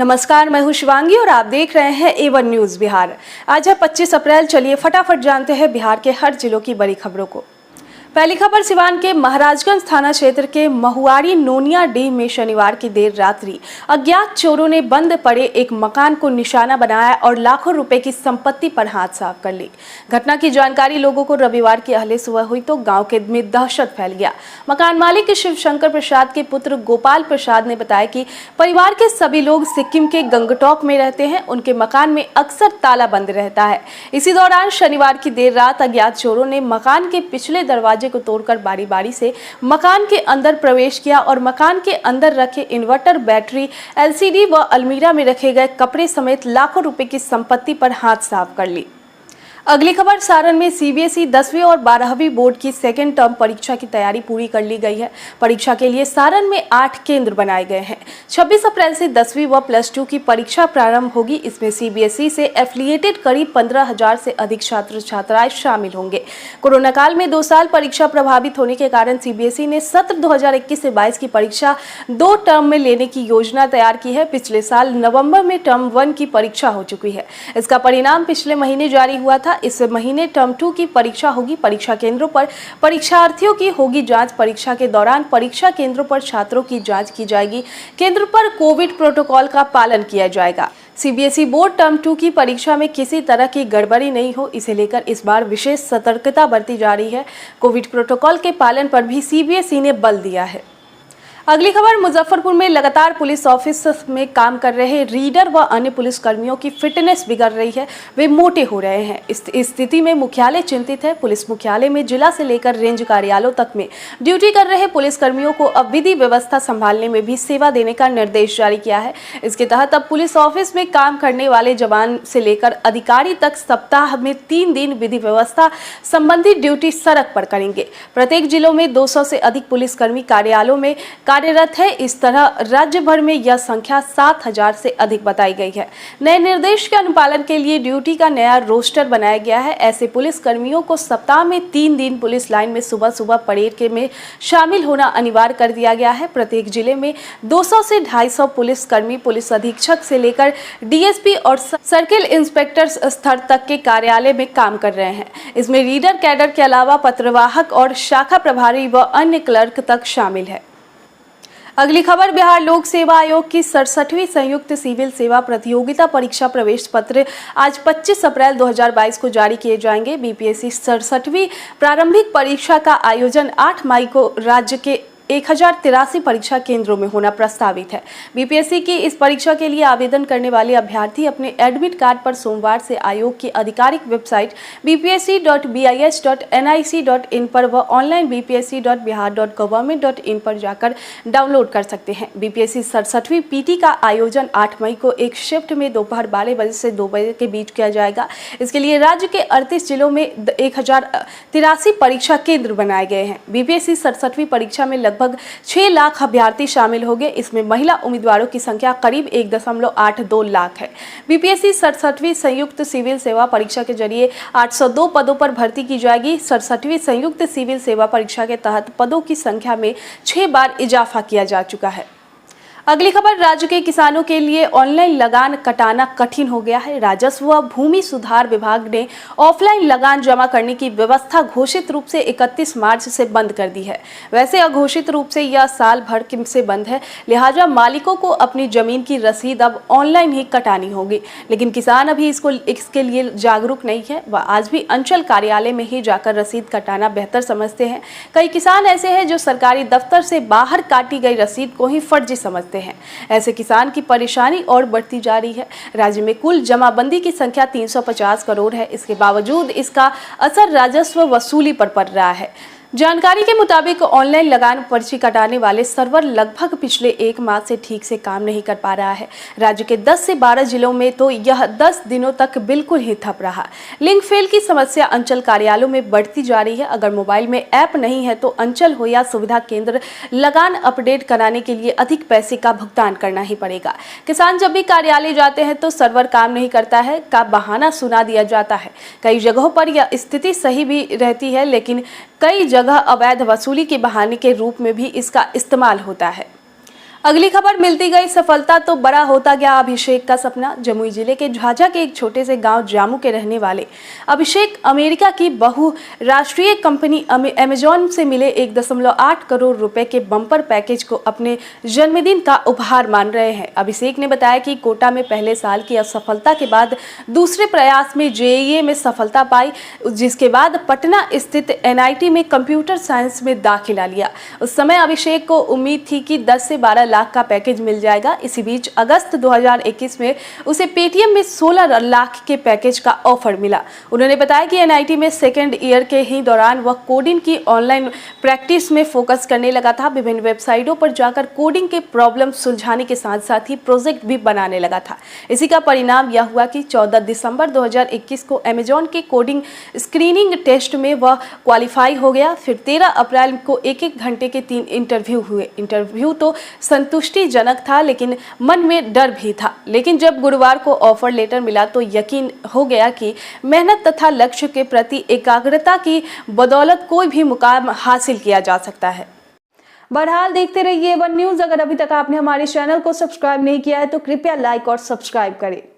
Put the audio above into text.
नमस्कार, मैं हूं शिवांगी और आप देख रहे हैं A1 न्यूज़ बिहार। आज है 25 अप्रैल। चलिए फटाफट जानते हैं बिहार के हर जिलों की बड़ी खबरों को। पहली खबर सिवान के महाराजगंज थाना क्षेत्र के महुआरी नोनिया डीह में शनिवार की देर रात्रि अज्ञात चोरों ने बंद पड़े एक मकान को निशाना बनाया और लाखों रुपए की संपत्ति पर हाथ साफ कर ली। घटना की जानकारी लोगों को रविवार की अहले सुबह हुई तो गांव के में दहशत फैल गया। मकान मालिक शिवशंकर प्रसाद के पुत्र गोपाल प्रसाद ने बताया कि परिवार के सभी लोग सिक्किम के गंगटोक में रहते हैं। उनके मकान में अक्सर ताला बंद रहता है। इसी दौरान शनिवार की देर रात अज्ञात चोरों ने मकान के पिछले दरवाजे को तोड़कर बारी बारी से मकान के अंदर प्रवेश किया और मकान के अंदर रखे इन्वर्टर, बैटरी, एलसीडी व अलमीरा में रखे गए कपड़े समेत लाखों रुपए की संपत्ति पर हाथ साफ कर ली। अगली खबर, सारण में सीबीएसई 10वीं और 12वीं बोर्ड की सेकेंड टर्म परीक्षा की तैयारी पूरी कर ली गई है। परीक्षा के लिए सारण में 8 केंद्र बनाए गए हैं। 26 अप्रैल से 10वीं व +2 की परीक्षा प्रारंभ होगी। इसमें सीबीएसई से एफिलिएटेड करीब 15,000 से अधिक छात्र छात्राएं शामिल होंगे। कोरोना काल में 2 साल परीक्षा प्रभावित होने के कारण सीबीएसई ने सत्र 2021 से 22 की परीक्षा 2 टर्म में लेने की योजना तैयार की है। पिछले साल नवंबर में टर्म 1 की परीक्षा हो चुकी है। इसका परिणाम पिछले महीने जारी हुआ था। इस महीने टर्म 2 की परीक्षा होगी। परीक्षा केंद्रों पर परीक्षार्थियों की होगी जांच। परीक्षा के दौरान परीक्षा केंद्रों पर छात्रों की जांच की जाएगी। केंद्र पर कोविड प्रोटोकॉल का पालन किया जाएगा। सीबीएसई बोर्ड टर्म 2 की परीक्षा में किसी तरह की गड़बड़ी नहीं हो, इसे लेकर इस बार विशेष सतर्कता बरती जा रही है। कोविड प्रोटोकॉल के पालन पर भी सीबीएसई ने बल दिया है। अगली खबर, मुजफ्फरपुर में लगातार पुलिस ऑफिस में काम कर रहे रीडर व अन्य पुलिस कर्मियों की फिटनेस बिगड़ रही है। वे मोटे हो रहे हैं। इस स्थिति में मुख्यालय चिंतित है। पुलिस मुख्यालय में जिला से लेकर रेंज कार्यालयों तक में ड्यूटी कर रहे पुलिस कर्मियों को अब विधि व्यवस्था संभालने में भी सेवा देने का निर्देश जारी किया है। इसके तहत अब पुलिस ऑफिस में काम करने वाले जवान से लेकर अधिकारी तक सप्ताह में 3 दिन विधि व्यवस्था संबंधी ड्यूटी सड़क पर करेंगे। प्रत्येक जिलों में 200 से अधिक पुलिसकर्मी कार्यालयों में कार्यरत है। इस तरह राज्य भर में यह संख्या 7,000 से अधिक बताई गई है। नए निर्देश के अनुपालन के लिए ड्यूटी का नया रोस्टर बनाया गया है। ऐसे पुलिस कर्मियों को सप्ताह में 3 दिन पुलिस लाइन में सुबह सुबह परेड के में शामिल होना अनिवार्य कर दिया गया है। प्रत्येक जिले में 200 से 250 पुलिस कर्मी पुलिस अधीक्षक से लेकर डीएसपी और सर्किल इंस्पेक्टर स्तर तक के कार्यालय में काम कर रहे हैं। इसमें रीडर कैडर के अलावा पत्रवाहक और शाखा प्रभारी व अन्य क्लर्क तक शामिल है। अगली खबर, बिहार लोक सेवा आयोग की 67वीं संयुक्त सिविल सेवा प्रतियोगिता परीक्षा प्रवेश पत्र आज 25 अप्रैल 2022 को जारी किए जाएंगे। बीपीएससी 67वीं प्रारंभिक परीक्षा का आयोजन 8 मई को राज्य के 1083 परीक्षा केंद्रों में होना प्रस्तावित है। बीपीएससी की इस परीक्षा के लिए आवेदन करने वाले अभ्यर्थी अपने एडमिट कार्ड पर सोमवार से आयोग की आधिकारिक वेबसाइट bpsc.bis.nic.in पर व ऑनलाइन bpsc.bihar.government.in पर जाकर डाउनलोड कर सकते हैं। बीपीएससी 67वीं पीटी का आयोजन 8 मई को एक शिफ्ट में दोपहर 12 बजे से 2 बजे के बीच किया जाएगा। इसके लिए राज्य के 38 जिलों में 1083 परीक्षा केंद्र बनाए गए हैं। बीपीएससी 67वीं परीक्षा में लगभग 6 लाख अभ्यर्थी शामिल होंगे। इसमें महिला उम्मीदवारों की संख्या करीब 1.82 लाख है। बीपीएससी 67वीं संयुक्त सिविल सेवा परीक्षा के जरिए 802 पदों पर भर्ती की जाएगी। 67वीं संयुक्त सिविल सेवा परीक्षा के तहत पदों की संख्या में 6 बार इजाफा किया जा चुका है। अगली खबर, राज्य के किसानों के लिए ऑनलाइन लगान कटाना कठिन हो गया है। राजस्व व भूमि सुधार विभाग ने ऑफलाइन लगान जमा करने की व्यवस्था घोषित रूप से 31 मार्च से बंद कर दी है। वैसे अघोषित रूप से यह साल भर से बंद है, लिहाजा मालिकों को अपनी जमीन की रसीद अब ऑनलाइन ही कटानी होगी। लेकिन किसान अभी इसके लिए जागरूक नहीं है। वह आज भी अंचल कार्यालय में ही जाकर रसीद कटाना बेहतर समझते हैं। कई किसान ऐसे हैं जो सरकारी दफ्तर से बाहर काटी गई रसीद को ही फर्जी समझते हैं। ऐसे किसान की परेशानी और बढ़ती जा रही है। राज्य में कुल जमाबंदी की संख्या 350 करोड़ है। इसके बावजूद इसका असर राजस्व वसूली पर पड़ रहा है। जानकारी के मुताबिक ऑनलाइन लगान पर्ची कटाने वाले सर्वर लगभग पिछले 1 माह से ठीक से काम नहीं कर पा रहा है। राज्य के 10 से 12 जिलों में तो यह 10 दिनों तक बिल्कुल ही ठप रहा। लिंक फेल की समस्या अंचल कार्यालयों में बढ़ती जा रही है। अगर मोबाइल में ऐप नहीं है तो अंचल हो या सुविधा केंद्र लगान अपडेट कराने के लिए अधिक पैसे का भुगतान करना ही पड़ेगा। किसान जब भी कार्यालय जाते हैं तो सर्वर काम नहीं करता है का बहाना सुना दिया जाता है। कई जगहों पर यह स्थिति सही भी रहती है, लेकिन कई जगह अवैध वसूली के बहाने के रूप में भी इसका इस्तेमाल होता है। अगली खबर, मिलती गई सफलता तो बड़ा होता गया अभिषेक का सपना। जमुई जिले के झाझा के एक छोटे से गांव जामू के रहने वाले अभिषेक अमेरिका की बहुराष्ट्रीय कंपनी अमेजॉन से मिले 1.8 करोड़ रुपए के बम्पर पैकेज को अपने जन्मदिन का उपहार मान रहे हैं। अभिषेक ने बताया कि कोटा में पहले साल की असफलता के बाद दूसरे प्रयास में जेईई में सफलता पाई, जिसके बाद पटना स्थित एनआईटी में कंप्यूटर साइंस में दाखिला लिया। उस समय अभिषेक को उम्मीद थी कि 10 से 12 लाख का पैकेज मिल जाएगा। इसी बीच अगस्त 2021 में उसे पेटीएम में 16 लाख के पैकेज का ऑफर मिला। उन्होंने बताया कि एनआईटी में सेकेंड ईयर के ही दौरान वह कोडिंग की ऑनलाइन प्रैक्टिस में फोकस करने लगा था। विभिन्न वेबसाइटों पर जाकर कोडिंग के प्रॉब्लम सुलझाने के साथ साथ ही प्रोजेक्ट भी बनाने लगा था। इसी का परिणाम यह हुआ कि 14 दिसंबर 2021 को अमेजॉन के कोडिंग स्क्रीनिंग टेस्ट में वह क्वालिफाई हो गया। फिर 13 अप्रैल को 1-1 घंटे के 3 इंटरव्यू हुए। इंटरव्यू तो संतुष्टिजनक था, लेकिन मन में डर भी था। लेकिन जब गुरुवार को ऑफर लेटर मिला तो यकीन हो गया कि मेहनत तथा लक्ष्य के प्रति एकाग्रता की बदौलत कोई भी मुकाम हासिल किया जा सकता है। बहरहाल देखते रहिए A1 न्यूज़। अगर अभी तक आपने हमारे चैनल को सब्सक्राइब नहीं किया है तो कृपया लाइक और सब्सक्राइब करें।